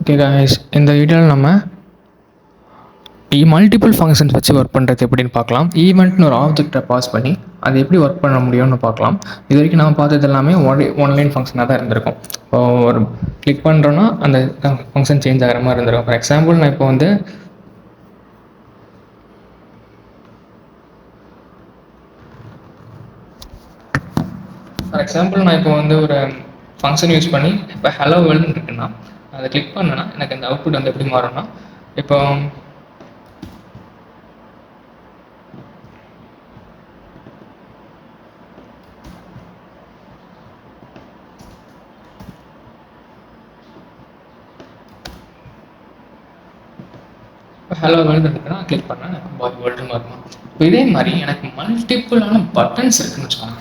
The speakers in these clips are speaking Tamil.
ஓகே காய்ஸ், இந்த வீடியோவில் நம்ம மல்டிபிள் ஃபங்க்ஷன்ஸ் வச்சு ஒர்க் பண்ணுறது எப்படின்னு பார்க்கலாம். ஈவெண்ட்னு ஒரு ஆப்ஜெக்டை பாஸ் பண்ணி அது எப்படி ஒர்க் பண்ண முடியும்னு பார்க்கலாம். இது வரைக்கும் நம்ம பார்த்தது எல்லாமே ஒன்லைன் ஃபங்க்ஷனாக தான் இருந்திருக்கும். இப்போ ஒரு கிளிக் பண்ணுறோன்னா அந்த ஃபங்க்ஷன் சேஞ்ச் ஆகிற மாதிரி இருந்திருக்கும். ஃபார் எக்ஸாம்பிள் நான் இப்போ வந்து ஒரு ஃபங்க்ஷன் யூஸ் பண்ணி இப்போ ஹலோ வேர்ல்டுன்னு இருக்குன்னா அதை கிளிக் பண்ணேன்னா எனக்கு அந்த அவுட்புட் வந்து எப்படி மாறும்னா, இப்போ ஹலோ வேர்ல்டு இருக்குன்னா கிளிக் பண்ணால் எனக்கு பாய் வேர்ல்டுன்னு வரணும். இப்போ இதே மாதிரி எனக்கு மல்டிப்புளான பட்டன்ஸ் இருக்குன்னு வச்சுக்கோங்க.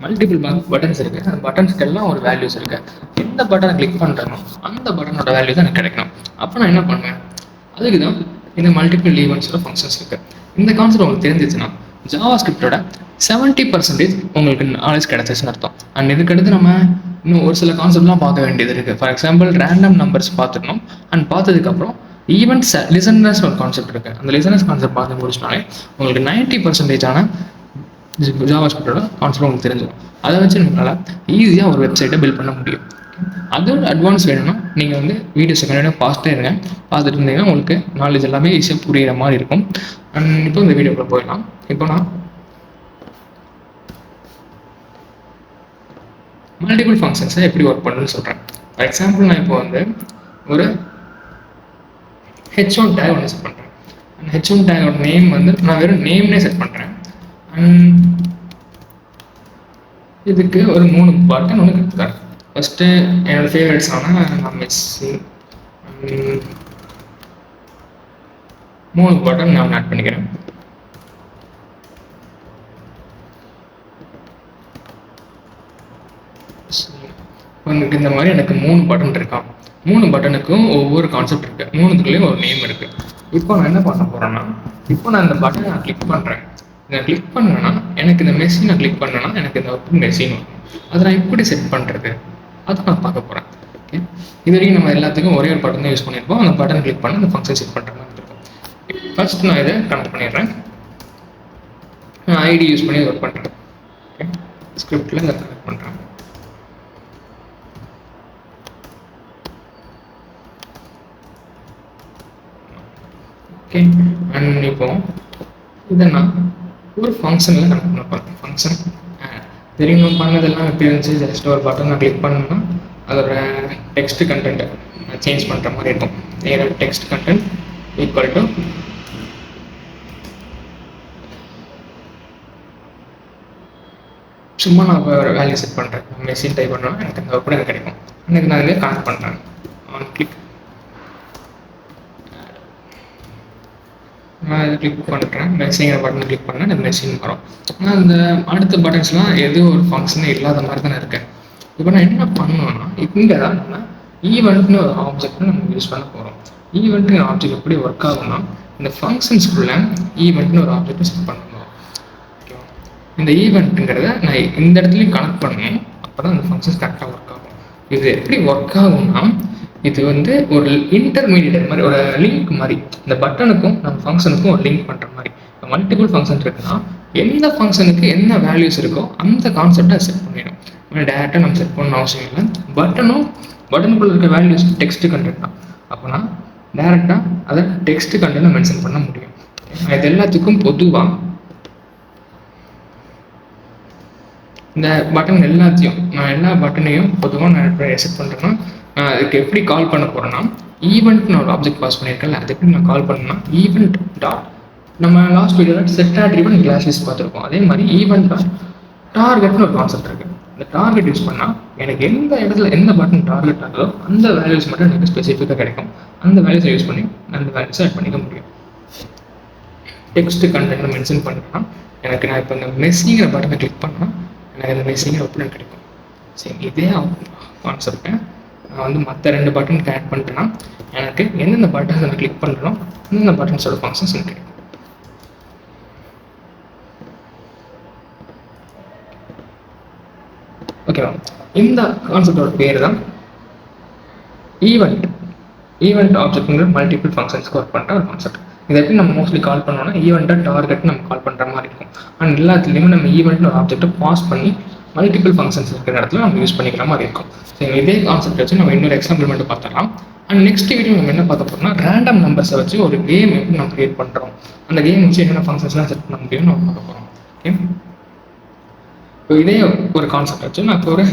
மல்டிபிள் பட்டன்ஸ் இருக்குது. அந்த பட்டன்ஸ்க்கு எல்லாம் ஒரு வேல்யூஸ் இருக்குது. எந்த பட்டனை கிளிக் பண்ணுறனோ அந்த பட்டனோட வேல்யூ தான் எனக்கு கிடைக்கணும். அப்போ நான் என்ன பண்ணுவேன், அதுக்கு தான் இந்த மல்டிபிள் ஈவெண்ட்ஸோட ஃபங்க்ஷன்ஸ் இருக்குது. இந்த கான்செப்ட் உங்களுக்கு தெரிஞ்சிச்சுன்னா ஜாவா ஸ்கிரிப்டோட 70% உங்களுக்கு நாலேஜ் கிடச்சிச்சுன்னு அர்த்தம். அண்ட் இதுக்கடுத்து நம்ம இன்னும் ஒரு சில கான்செப்ட்லாம் பார்க்க வேண்டியது இருக்குது. ஃபார் எக்ஸாம்பிள் ரேண்டம் நம்பர்ஸ் பார்த்துக்கணும். அண்ட் பார்த்ததுக்கப்புறம் ஈவெண்ட்ஸ் லிசனர்ஸ் ஒரு கான்செப்ட் இருக்குது. அந்த லிசனர்ஸ் கான்செப்ட் பார்த்து முடிச்சினாலே உங்களுக்கு 90% ஜாவா ஸ்கிரிப்டோட கான்செப்ட் உங்களுக்கு தெரிஞ்சிடும். அதை வச்சு நம்மளால் ஈஸியாக ஒரு வெப்சைட்டை பில்ட் பண்ண முடியும். அதோட அட்வான்ஸ் வேணும்னா நீங்கள் வந்து வீடியோஸ் கண்டிப்பாக பார்த்துட்டே இருங்க. பார்த்துட்டு இருந்தீங்கன்னா உங்களுக்கு நாலேஜ் எல்லாமே ஈஸியாக புரிகிற மாதிரி இருக்கும். அண்ட் இப்போ இந்த வீடியோக்குள்ளே போயிடலாம். இப்போ நான் மல்டிபிள் ஃபங்க்ஷன்ஸை எப்படி ஒர்க் பண்ணுன்னு சொல்கிறேன். ஃபார் எக்ஸாம்பிள் நான் இப்போ வந்து ஒரு H1 டேக் ஒன்று செட் பண்ணுறேன். அந்த H1 டேகோட நேம் வந்து நான் வெறும் நேம்னே செட் பண்ணுறேன். அண்ட் இதுக்கு ஒரு 3 பட்டன் ஒன்று கொடுத்துருக்காரு. ஃபஸ்ட்டு என்னோடய ஃபேவரட்ஸான நான் மெஸ்ஸி 3 பட்டன் நான் ஆட் பண்ணிக்கிறேன். உங்களுக்கு இந்த மாதிரி எனக்கு 3 பட்டன் இருக்கான். 3 பட்டனுக்கும் ஒவ்வொரு கான்செப்ட் இருக்குது. 3த்துக்குள்ளேயும் ஒரு நேம் இருக்குது. இப்போ நான் என்ன பண்ண போகிறேன்னா, இப்போ நான் இந்த பட்டனை நான் கிளிக் பண்ணுறேன். இதை கிளிக் பண்ணேன்னா எனக்கு இந்த மெஷினை கிளிக் பண்ணேன்னா எனக்கு இந்த அவுட்புட் மெஷின் வரும். அதை நான் எப்படி செட் பண்ணுறது அதை நான் பார்க்க போகிறேன். ஓகே, இது வரைக்கும் நம்ம எல்லாத்துக்கும் ஒரே ஒரு பட்டன் தான் யூஸ் பண்ணியிருப்போம். அந்த பட்டன் கிளிக் பண்ணி அந்த ஃபங்க்ஷன் செட் பண்ணுற மாதிரி இருக்கும். ஃபர்ஸ்ட் நான் இதை கனெக்ட் பண்ணிடுறேன். நான் ஐடி யூஸ் பண்ணி ஒர்க் பண்ணுறேன். ஓகே, ஸ்கிரிப்டில் இதை கனெக்ட் பண்ணுறேன். ஓகே, அண்ட் இப்போ இதை நான் ஒரு ஃபங்க்ஷனில் கனெக்ட் பண்ண போகிறேன். ஃபங்க்ஷன் தெரியும் நம்ம பண்ணதெல்லாம் எப்படி இருந்துச்சு. ஜஸ்ட் ஒரு பட்டன் நான் கிளிக் பண்ணேன்னா அதோட டெக்ஸ்ட் கண்டென்ட்டை நான் சேஞ்ச் பண்ணுற மாதிரி இருக்கும். ஏதாவது டெக்ஸ்ட் கண்டென்ட் ஈக்குவல் டு சும்மா நான் ஒரு வேல்யூ செட் பண்ணுறேன். மெஷின் டைப் பண்ணோன்னா எனக்கு அந்த கூட எனக்கு கிடைக்கும். எனக்கு நான் இதில் கனெக்ட் பண்ணுறேன். ஆன் கிளிக் நான் இதை கிளிக் பண்ணுறேன். மெஷிங்கிற பட்டன் கிளிக் பண்ணேன், எனக்கு மெஷின் வரும். ஆனால் அந்த அடுத்த பட்டன்ஸ்லாம் எதுவும் ஒரு ஃபங்க்ஷனே இல்லாத மாதிரி தானே இருக்கேன். இப்போ நான் என்ன பண்ணணும்னா, இங்கே தான் நம்ம ஈவெண்ட்னு ஒரு ஆப்ஜெக்ட்னு நம்ம யூஸ் பண்ண போகிறோம். ஈவெண்ட்னு ஆப்ஜெக்ட் எப்படி ஒர்க் ஆகும்னா, இந்த ஃபங்க்ஷன்ஸ்குள்ளே ஈவெண்ட்னு ஒரு ஆப்ஜெக்டை செட் பண்ணணும். ஓகேவா, இந்த ஈவெண்ட்டுங்கிறத நான் இந்த இடத்துலையும் கனெக்ட் பண்ணணும். அப்போ தான் அந்த ஃபங்க்ஷன்ஸ் கரெக்டாக ஒர்க் ஆகும். இது எப்படி ஒர்க் ஆகும்னா, இது வந்து ஒரு இன்டர்மீடியேட் மாதிரி, ஒரு லிங்க் மாதிரி. இந்த பட்டனுக்கும் நம்ம ஃபங்க்ஷனுக்கும் ஒரு லிங்க் பண்ணுற மாதிரி. இப்போ மல்டிபிள் ஃபங்க்ஷன் இருக்குன்னா எந்த ஃபங்க்ஷனுக்கு என்ன வேல்யூஸ் இருக்கோ அந்த கான்செப்டை செட் பண்ணிடும். டேரெக்டாக நம்ம செட் பண்ணணும் அவசியம் இல்லை. பட்டனுக்குள்ளே இருக்க வேல்யூஸ் டெக்ஸ்ட் கண்டென்ட் தான். அப்போனா டேரெக்டாக அதை டெக்ஸ்ட் கண்டென்ட்டை மென்ஷன் பண்ண முடியும். இது எல்லாத்துக்கும் பொதுவாக இந்த பட்டன் எல்லாத்தையும் நான் எல்லா பட்டனையும் பொதுவாக நான் செட் பண்ணுறேன்னா அதுக்கு எப்படி கால் பண்ண போகிறேன்னா, ஈவெண்ட்னு ஒரு ஆப்ஜெக்ட் பாஸ் பண்ணியிருக்கேன்ல, அது எப்படி நான் கால் பண்ணேன்னா ஈவெண்ட் டாட் நம்ம லாஸ்ட் வீடியோவில் செட் ஆட்ரிபியூட் கிளாஸஸ் பார்த்துருக்கோம். அதே மாதிரி ஈவெண்ட் டாட் டார்கெட்னு ஒரு கான்செப்ட் இருக்குது. இந்த டார்கெட் யூஸ் பண்ணால் எனக்கு எந்த இடத்துல எந்த பட்டன் டார்கெட் ஆகுதோ அந்த வேல்யூஸ் மட்டும் எனக்கு ஸ்பெசிஃபிக்காக கிடைக்கும். அந்த வேல்யூஸை யூஸ் பண்ணி அந்த வேல்யூஸை ஆட் பண்ணிக்க முடியும். டெக்ஸ்ட் கண்டென்ட் மென்ஷன் பண்ணுறேன்னா எனக்கு நான் இப்போ இந்த மெஸ்ஸிங்கிற பட்டனை கிளிக் பண்ணால் எனக்கு அந்த மெஸ்ஸிங்கிற அவுட்புட் கிடைக்கும். சரி, இதே கான்செப்டை நான் வந்து மற்ற 2 பட்டன் ஆட் பண்ணிட்டேன்னா எனக்கு எந்தெந்த பட்டன்ஸ் நான் கிளிக் பண்ணுறோம் அந்தந்த பட்டன்ஸோட ஃபங்க்ஷன்ஸ் எனக்கு கிடைக்கும். ஓகேவா, இந்த கான்செப்டோட பேர் தான் ஈவெண்ட். ஈவெண்ட் ஆப்ஜெக்ட்ங்கிறது மல்டிபிள் ஃபங்க்ஷன்ஸ்க்கு ஒர்க் பண்ணுற ஒரு கான்செப்ட். இதை எப்படி நம்ம மோஸ்ட்லி கால் பண்ணோம்னா ஈவெண்ட்டாக டார்கெட் நம்ம கால் பண்ணுற மாதிரி இருக்கும். அண்ட் எல்லாத்துலேயுமே நம்ம ஈவெண்ட்னு ஒரு ஆப்ஜெக்ட்டை பாஸ் பண்ணி மல்டிபிள் ஃபங்க்ஷன்ஸ் இருக்கிற இடத்துல நம்ம யூஸ் பண்ணிக்கிற மாதிரி இருக்கும். ஸோ இதே கான்செப்ட் வச்சு நம்ம இன்னொரு எக்ஸாம்பிள் மட்டும் பார்த்துக்கலாம். அண்ட் நெக்ஸ்ட் வீடியோ நம்ம என்ன பார்க்க போகிறோம்னா ரேண்டம் நம்பர்ஸை வச்சு ஒரு கேம் எப்படி நம்ம கிரியேட் பண்ணுறோம், அந்த கேம் வச்சு என்னென்ன ஃபங்க்ஷன்ஸ்லாம் செட் பண்ண முடியும்னு நம்ம பார்க்க போகிறோம். ஓகே, இப்போ இதே ஒரு கான்செப்ட் வச்சு நான் இப்போ ஒரு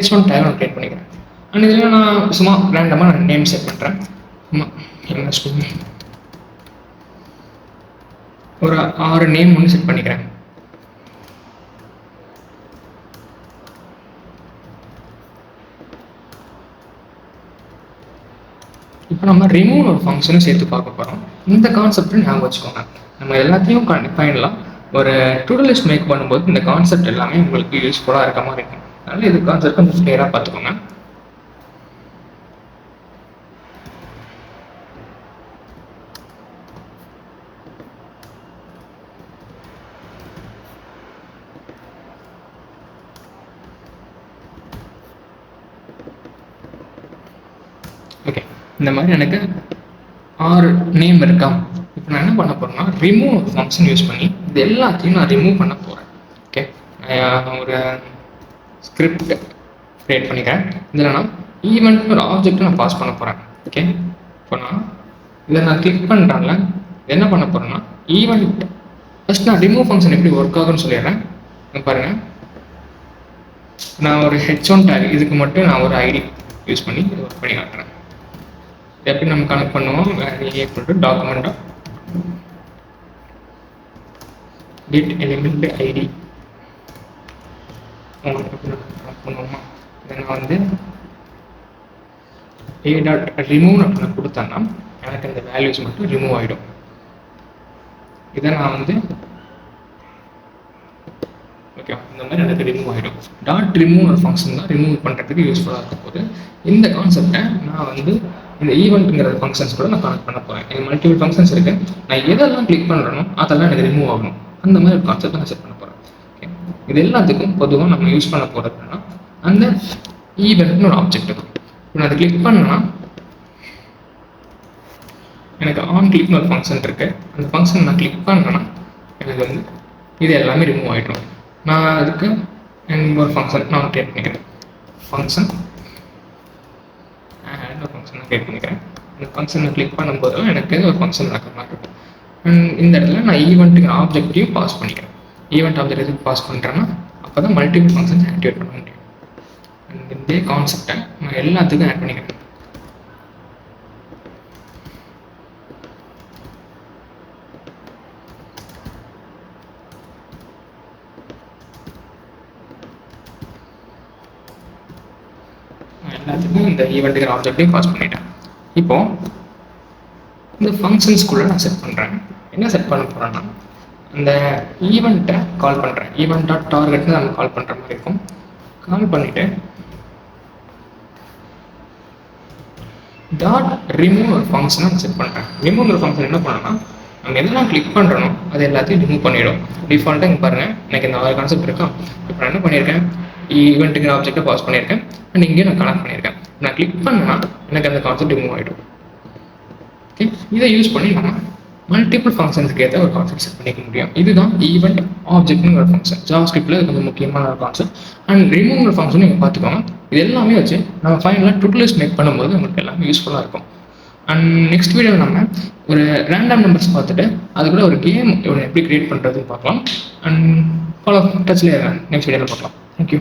H1 டேக் ஒன்று கிரியேட் பண்ணிக்கிறேன். அண்ட் இதில் நான் சும்மா ரேண்டமாக நான் நேம் செட் பண்ணுறேன். சும்மா என்ன ஒரு 6 நேம் ஒன்று செட் பண்ணிக்கிறேன். இப்போ நம்ம ரிமூவ் ஒரு ஃபங்க்ஷனும் சேர்த்து பார்க்க போகிறோம். இந்த கான்செப்ட் ஞாபகம் வச்சுக்கோங்க. நம்ம எல்லாத்தையும் ஃபைனலாக ஒரு டு டூ லிஸ்ட் மேக் பண்ணும்போது இந்த கான்செப்ட் எல்லாமே உங்களுக்கு யூஸ்ஃபுல்லாக இருக்க மாதிரி இருக்கும். அதனால் இது கான்செப்ட் கொஞ்சம் கிளியராக பார்த்துக்கோங்க. ஓகே, இந்த மாதிரி எனக்கு 6 நேம் இருக்கா. இப்போ நான் என்ன பண்ண போகிறேன்னா ரிமூவ் ஃபங்க்ஷன் யூஸ் பண்ணி இது எல்லாத்தையும் நான் ரிமூவ் பண்ண போகிறேன். ஓகே, ஒரு ஸ்கிரிப்ட் க்ரியேட் பண்ணிக்கிறேன். இதில் நான் ஈவெண்ட் ஒரு ஆப்ஜெக்ட் நான் பாஸ் பண்ண போகிறேன். ஓகே, இப்போ நான் இதை நான் கிளிக் பண்ணுறேன்ல, என்ன பண்ண போகிறேன்னா ஈவெண்ட் ஃபஸ்ட் நான் ரிமூவ் ஃபங்க்ஷன் எப்படி ஒர்க் ஆகுன்னு சொல்லிடுறேன். பாருங்கள், நான் ஒரு H1 டேக் இதுக்கு மட்டும் நான் ஒரு ஐடி யூஸ் பண்ணி ஒர்க் பண்ணி காட்டுறேன். எப்படி நம்ம கனெக்ட் பண்ணுவோம், டாக்குமெண்ட் get element id உங்களுக்கு கனெக்ட் பண்ணுவோமா. இதை நான் வந்து a.remove அப்படின்னு கொடுத்தேன்னா எனக்கு இந்த வேல்யூஸ் மட்டும் ரிமூவ் ஆகிடும். இதை நான் வந்து ஓகே, இந்த மாதிரி எனக்கு ரிமூவ் ஆகிடும். டாட் ரிமூவ் ஒரு ஃபங்க்ஷன் தான் ரிமூவ் பண்ணுறதுக்கு யூஸ்ஃபுல்லாக இருக்கும் போது இந்த கான்செப்டை நான் வந்து இந்த ஈவெண்ட்டுங்கிற ஃபங்க்ஷன்ஸ் கூட நான் கனெக்ட் பண்ண போகிறேன். எனக்கு மல்டிபிள் ஃபங்க்ஷன்ஸ் இருக்குது, நான் எதெல்லாம் கிளிக் பண்ணுறேனோ அதெல்லாம் எனக்கு ரிமூவ் ஆகணும். அந்த மாதிரி ஒரு கான்செப்டை நான் செட் பண்ண போகிறேன். ஓகே, இது எல்லாத்துக்கும் பொதுவாக நம்ம யூஸ் பண்ண போகிறதுனா அந்த ஈவெண்ட்னு ஒரு ஆப்ஜெக்ட் இருக்கும். இப்போ நான் அதை கிளிக் பண்ணேன்னா எனக்கு ஆன் கிளிக்னு ஒரு ஃபங்க்ஷன் இருக்குது. அந்த ஃபங்க்ஷன் நான் கிளிக் பண்ணேன்னா எனக்கு வந்து இது எல்லாமே ரிமூவ் ஆகிடும். நான் அதுக்கு ஒரு ஃபங்க்ஷன் நான் கிரியேட் பண்ணிக்கிறேன். ஃபங்க்ஷன் ஒரு ஃபங்க்ஷன் நான் கிரியேட் பண்ணிக்கிறேன். இந்த ஃபங்க்ஷனை கிளிக் பண்ணும்போது எனக்கு ஒரு ஃபங்க்ஷன் நடக்கிற மாதிரி இருக்கும். இந்த இடத்துல நான் ஈவெண்ட்டுங்கிற ஆப்ஜெக்டையும் பாஸ் பண்ணிக்கிறேன். ஈவெண்ட் ஆப்ஜெக்ட் எதுக்கு பாஸ் பண்ணுறேன்னா அப்போ தான் மல்டிபிள் ஃபங்க்ஷன்ஸ் ஆக்டிவேட் பண்ண முடியும். இதே கான்செப்டை நான் எல்லாத்துக்கும் ஆட் பண்ணிக்கிறேன். எல்லாத்துக்கும் இந்த ஈவெண்ட்டுங்கிற ஆப்ஜெக்டையும் பாஸ் பண்ணிட்டேன். இப்போ இந்த ஃபங்க்ஷன்ஸ்குள்ளே நான் செட் பண்ணுறேன். என்ன செட் பண்ண போகிறேன்னா இந்த ஈவெண்ட்டை கால் பண்ணுறேன். ஈவெண்ட் டாட் டார்கெட்னு நம்ம கால் பண்ணுற மாதிரி இருக்கும். கால் பண்ணிவிட்டு டாட் ரிமூவ் ஒரு ஃபங்க்ஷனை செட் பண்ணுறேன். ரிமூவ் ஒரு ஃபங்க்ஷன் என்ன பண்ணோன்னா நம்ம எதெல்லாம் கிளிக் பண்ணுறனோ அது எல்லாத்தையும் ரிமூவ் பண்ணிவிடும். டிஃபால்ட்டாக இங்கே பாருங்கள், எனக்கு இந்த 6 கான்செப்ட் இருக்கா. இப்போ நான் என்ன பண்ணியிருக்கேன், ஈவெண்ட்டுங்கிற ஆப்ஜெக்டை பாஸ் பண்ணியிருக்கேன். அண்ட் இங்கேயும் நான் கனெக்ட் பண்ணியிருக்கேன். நான் கிளிக் பண்ணேன்னா எனக்கு அந்த கான்செப்ட் ரிமூவ் ஆகிடும். ஓகே, இதை யூஸ் பண்ணி நம்ம மல்டிபிள் ஃபங்க்ஷன்ஸ்க்கு ஏற்ற ஒரு கான்செப்ட் செட் பண்ணிக்க முடியும். இதுதான் ஈவெண்ட் ஆப்ஜெக்ட்னு ஒரு ஃபங்க்ஷன். ஜாவாஸ்கிரிப்டில் இது கொஞ்சம் முக்கியமான ஒரு கான்செப்ட். அண்ட் ரிமூவ் ஃபங்க்ஷன் நீங்கள் பார்த்துக்கோங்க. இது எல்லாமே வச்சு நம்ம ஃபைனலாக டு டூ லிஸ்ட் மேக் பண்ணும்போது உங்களுக்கு எல்லாமே யூஸ்ஃபுல்லாக இருக்கும். அண்ட் நெக்ஸ்ட் வீடியோவில் நம்ம ஒரு ரேண்டம் நம்பர்ஸ் பார்த்துட்டு அது கூட ஒரு கேம் எப்படி கிரியேட் பண்ணுறதுன்னு பார்க்கலாம். அண்ட் ஃபாலோ டச்சில் நெக்ஸ்ட் வீடியோவில் பார்க்கலாம். தேங்க்யூ.